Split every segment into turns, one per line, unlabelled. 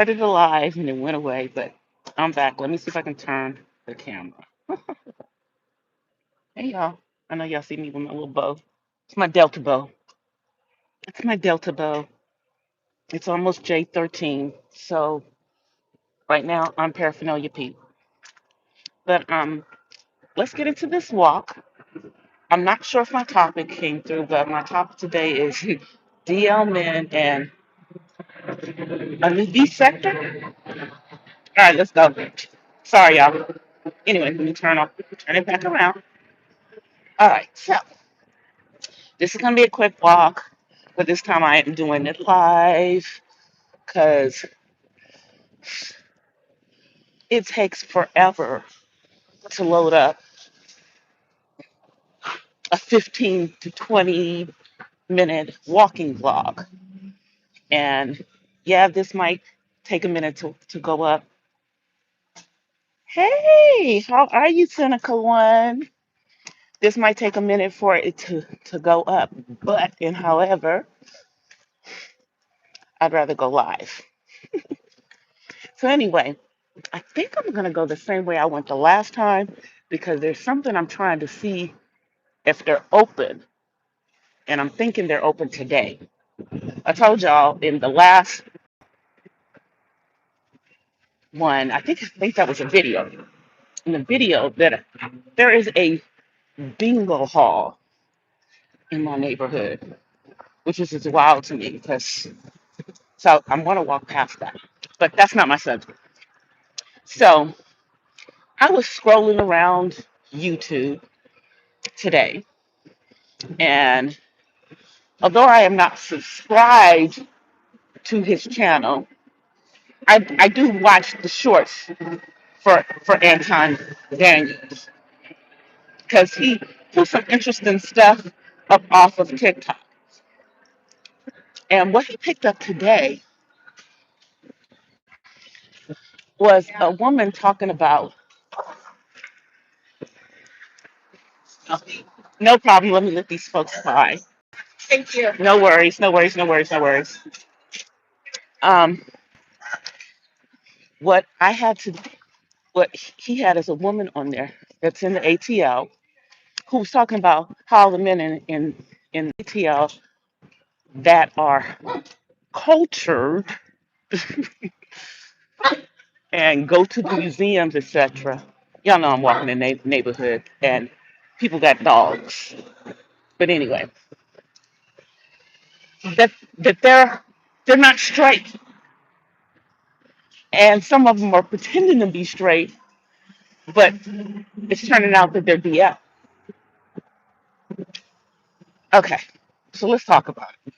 Started alive and it went away, but I'm back. Let me see if I can turn the camera. Hey y'all. I know y'all see me with my little bow. It's my Delta bow. It's my Delta bow. It's almost J13. So right now I'm paraphernalia Pete. But let's get into this walk. I'm not sure if my topic came through, but my topic today is DL men and a new B sector. All right, let's go. Sorry, y'all. Anyway, let me turn it back around. All right, so this is gonna be a quick walk, but this time I am doing it live because it takes forever to load up a 15 to 20-minute walking vlog. And yeah, this might take a minute to go up. Hey, how are you, cynical one? This might take a minute for it to go up, but and however, I'd rather go live. So anyway, I think I'm gonna go the same way I went the last time because there's something I'm trying to see if they're open, and I'm thinking they're open today. I told y'all in the last one, I think that was a video. In the video that there is a bingo hall in my neighborhood, which is just wild to me because so I'm gonna walk past that. But that's not my subject. So I was scrolling around YouTube today, and although I am not subscribed to his channel, I do watch the shorts for Anton Daniels because he puts some interesting stuff up off of TikTok. And what he picked up today was a woman talking about no problem, let me let these folks by. Thank you. No worries, no worries, no worries, no worries. Um, what I had to what he had is a woman on there that's in the ATL who was talking about how the men in ATL that are cultured and go to the museums, etc. Y'all know I'm walking in the neighborhood and people got dogs. But anyway, that they're not straight, and some of them are pretending to be straight, but it's turning out that they're DL. Okay, so let's talk about it.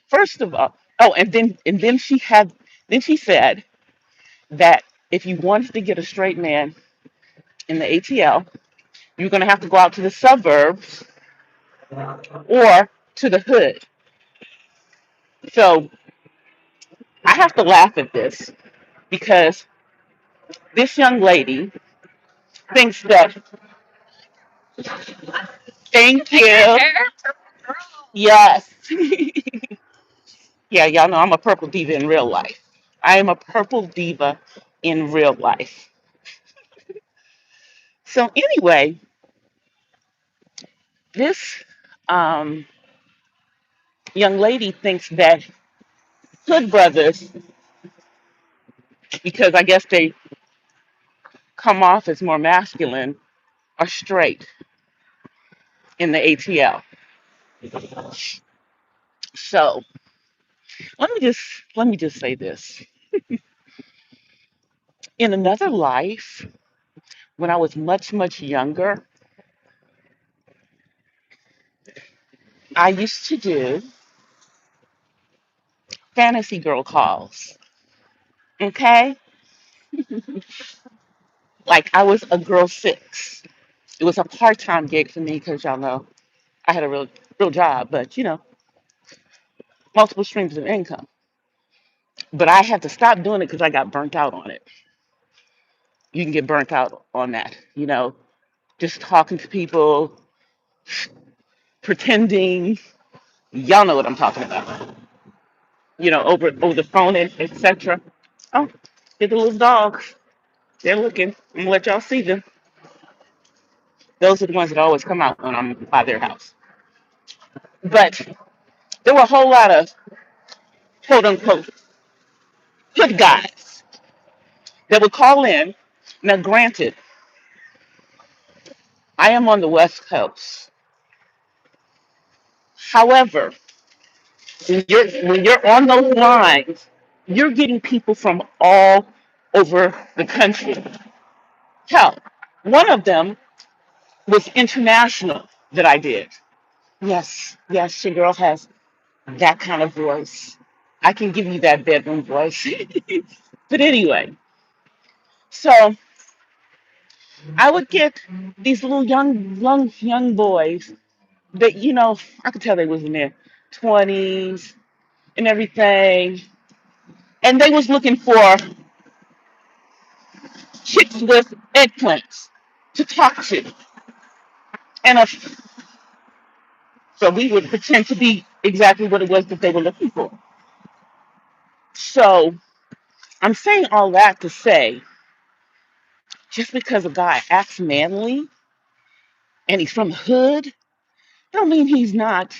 First of all, oh, and then she said that if you wanted to get a straight man in the ATL, you're going to have to go out to the suburbs or to the hood. So I have to laugh at this because this young lady thinks that, thank you, yes. Yeah, y'all know I'm a purple diva in real life. I am a purple diva in real life. So anyway, this um, young lady thinks that hood brothers, because I guess they come off as more masculine, are straight in the ATL. So let me just say this. In another life, when I was much, much younger, I used to do fantasy girl calls. Okay? Like I was a girl six. It was a part-time gig for me because y'all know I had a real job, but multiple streams of income. But I had to stop doing it because I got burnt out on it. You can get burnt out on that, just talking to people, pretending. Y'all know what I'm talking about. Over the phone and etc. Oh, get the little dogs. They're looking. I'm gonna let y'all see them. Those are the ones that always come out when I'm by their house. But there were a whole lot of quote unquote good guys that would call in. Now, granted, I am on the West Coast. However, when you're on those lines, you're getting people from all over the country. Hell, one of them was international that I did. Yes, yes, your girl has that kind of voice. I can give you that bedroom voice. But anyway, so I would get these little young boys that, I could tell they was in their 20s and everything. And they was looking for chicks with eggplants to talk to. And so we would pretend to be exactly what it was that they were looking for. So I'm saying all that to say, just because a guy acts manly and he's from the hood, don't mean he's not.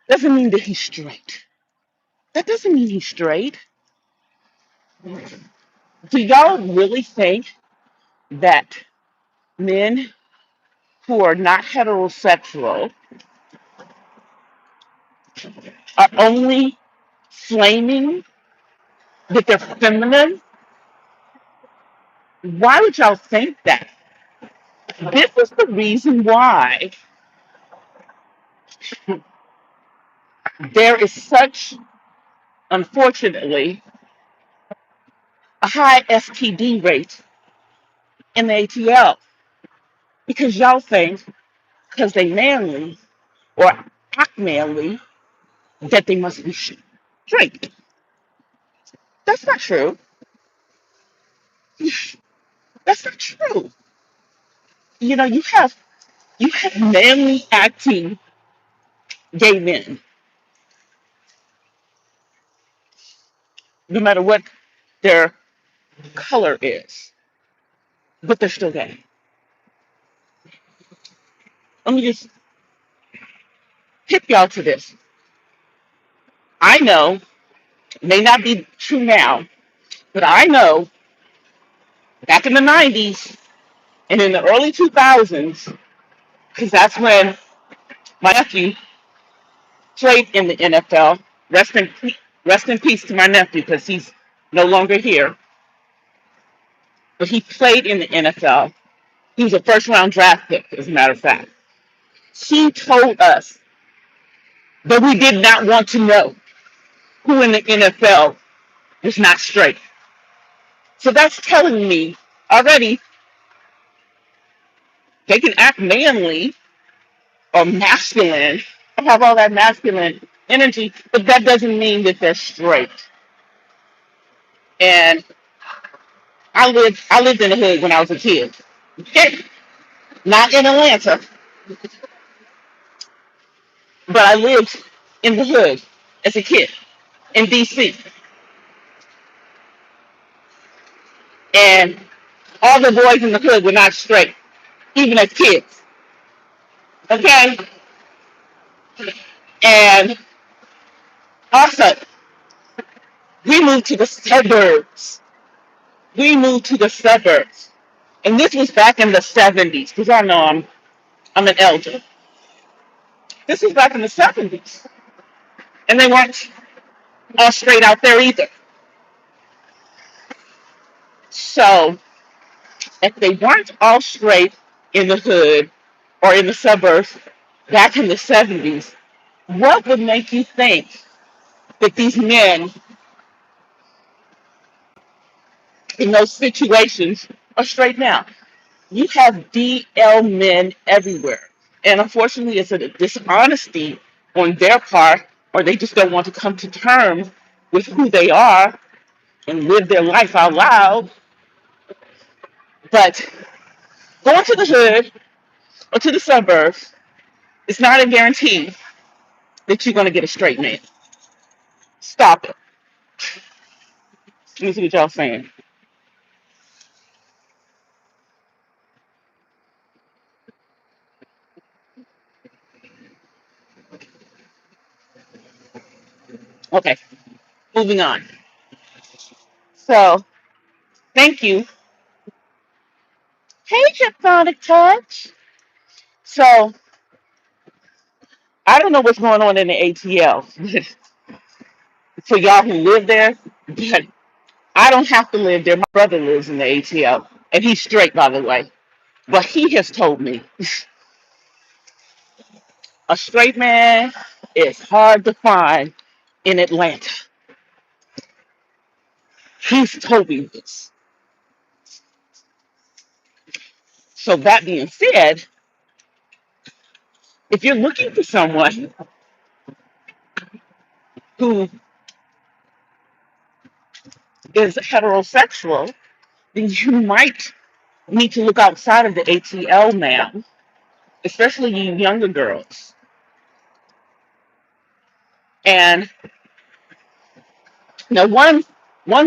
Doesn't mean that he's straight. That doesn't mean he's straight. Do y'all really think that men who are not heterosexual are only flaming that they're feminine? Why would y'all think that? This is the reason why there is such, unfortunately, a high STD rate in the ATL. Because y'all think, because they manly or act manly, that they must be straight. That's not true. That's not true. You have manly acting gay men, no matter what their color is, but they're still gay. Let me just tip y'all to this. I know, may not be true now, but I know back in the 90s and in the early 2000s, because that's when my nephew played in the NFL. Rest in peace to my nephew because he's no longer here. But he played in the NFL. He was a first round draft pick, as a matter of fact. He told us that we did not want to know who in the NFL was not straight. So that's telling me already they can act manly or masculine or have all that masculine energy, but that doesn't mean that they're straight. And I lived in the hood when I was a kid. Okay? Not in Atlanta, but I lived in the hood as a kid in DC. And all the boys in the hood were not straight, even as kids. Okay? And also, we moved to the suburbs. We moved to the suburbs. And this was back in the 70s, because I know I'm an elder. This was back in the 70s. And they weren't all straight out there either. So if they weren't all straight in the hood or in the suburbs back in the 70s, what would make you think that these men in those situations are straight now? You have DL men everywhere. And unfortunately, it's a dishonesty on their part, or they just don't want to come to terms with who they are and live their life out loud. But going to the hood or to the suburbs is not a guarantee that you're going to get a straight man. Stop it. Let me see what y'all saying. Okay, moving on. So, thank you. Hey, Hypnotic Touch. So, I don't know what's going on in the ATL for y'all who live there, but I don't have to live there. My brother lives in the ATL, and he's straight, by the way. But he has told me a straight man is hard to find in Atlanta. He's told me this. So, that being said, if you're looking for someone who is heterosexual, then you might need to look outside of the ATL now, especially you younger girls. And now, one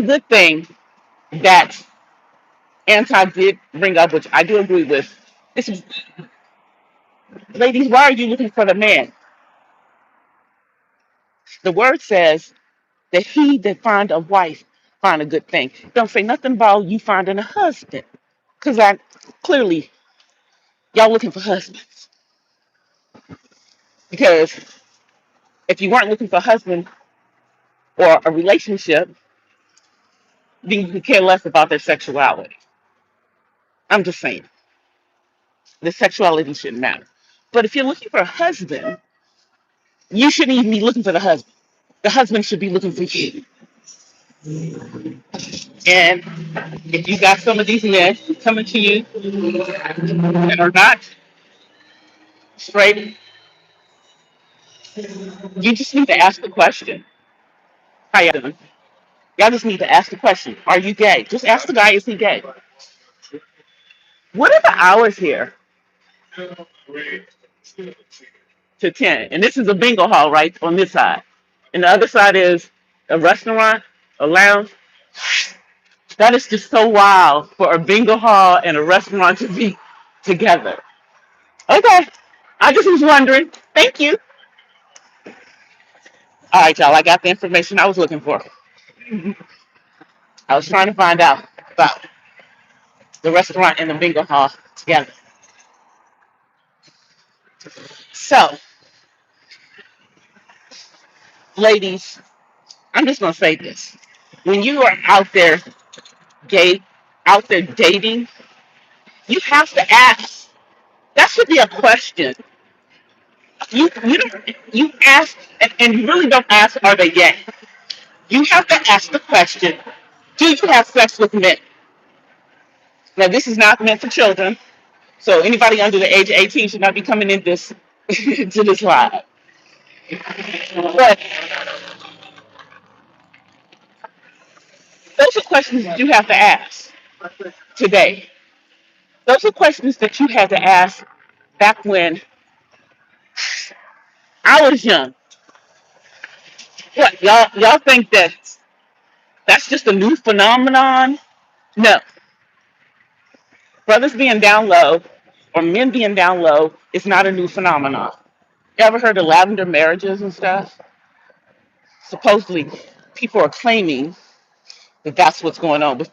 good thing that Anti did bring up, which I do agree with, is, ladies, why are you looking for the man? The word says that he that find a wife find a good thing. Don't say nothing about you finding a husband, because I clearly y'all looking for husbands. Because if you weren't looking for a husband or a relationship, then you could care less about their sexuality. I'm just saying, the sexuality shouldn't matter. But if you're looking for a husband, you shouldn't even be looking for the husband. The husband should be looking for you. And if you got some of these men coming to you that are not straight, you just need to ask the question. How y'all doing? Y'all just need to ask the question. Are you gay? Just ask the guy, is he gay? What are the hours here? To 10. And this is a bingo hall right on this side. And the other side is a restaurant, a lounge. That is just so wild for a bingo hall and a restaurant to be together. Okay. I just was wondering. Thank you. All right, y'all. I got the information I was looking for. I was trying to find out about the restaurant and the bingo hall together. So, ladies, I'm just gonna say this: when you are out there gay, out there dating, you have to ask. That should be a question. You don't you ask and you really don't ask, are they gay? You have to ask the question, do you have sex with men? Now this is not meant for children, so anybody under the age of 18 should not be coming in this to this live. But those are questions that you have to ask today. Those are questions that you had to ask back when I was young. What y'all think that that's just a new phenomenon? No, brothers being down low or men being down low is not a new phenomenon. You ever heard of lavender marriages and stuff? Supposedly, people are claiming that that's what's going on with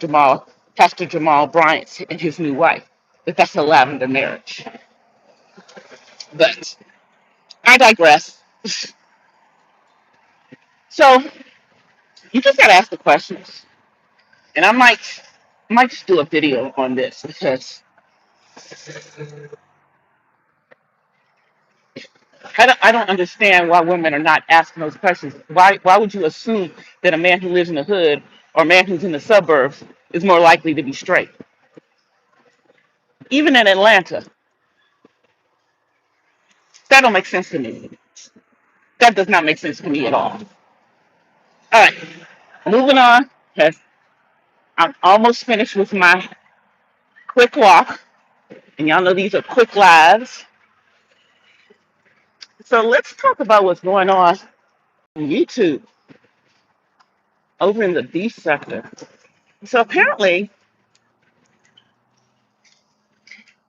Pastor Jamal Bryant and his new wife, that that's a lavender marriage. But I digress. So you just gotta ask the questions, and I might just do a video on this because I don't understand why women are not asking those questions. Why would you assume that a man who lives in the hood or a man who's in the suburbs is more likely to be straight? Even in Atlanta, that don't make sense to me. That does not make sense to me at all. All right, moving on. 'Cause I'm almost finished with my quick walk, and y'all know these are quick lives. So let's talk about what's going on YouTube. over in the B sector. So apparently,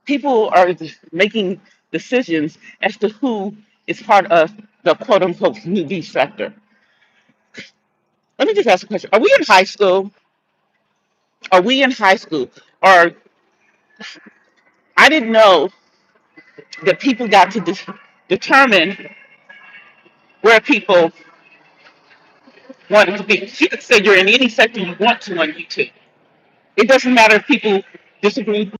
people are making decisions as to who is part of the quote unquote new B sector. Let me just ask a question. Are we in high school? Are we in high school? Or I didn't know that people got to determine where people wanted to be. You can say you're in any sector you want to on YouTube. It doesn't matter if people disagree